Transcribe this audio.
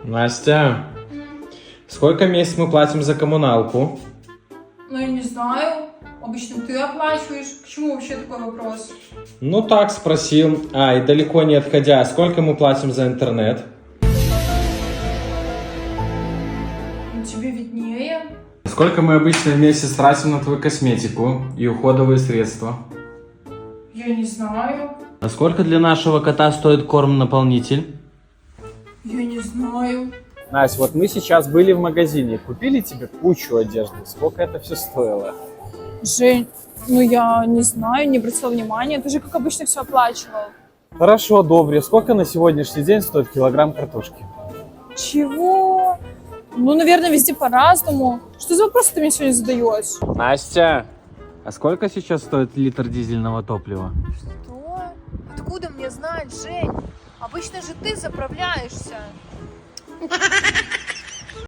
Настя, сколько в месяц мы платим за коммуналку? Ну, я не знаю. Обычно ты оплачиваешь. К чему вообще такой вопрос? Ну так, спросил. И далеко не отходя, сколько мы платим за интернет? Ну, тебе виднее. Сколько мы обычно в месяц тратим на твою косметику и уходовые средства? Я не знаю. А сколько для нашего кота стоит корм-наполнитель? Я не знаю. Настя, вот мы сейчас были в магазине, купили тебе кучу одежды. Сколько это все стоило? Жень, ну я не знаю, не обратила внимания. Ты же, как обычно, все оплачивал. Хорошо, добре. Сколько на сегодняшний день стоит килограмм картошки? Чего? Ну, наверное, везде по-разному. Что за вопросы ты мне сегодня задаешь? Настя, а сколько сейчас стоит литр дизельного топлива? Что? Откуда мне знать, Жень? Обычно же ты заправляешься.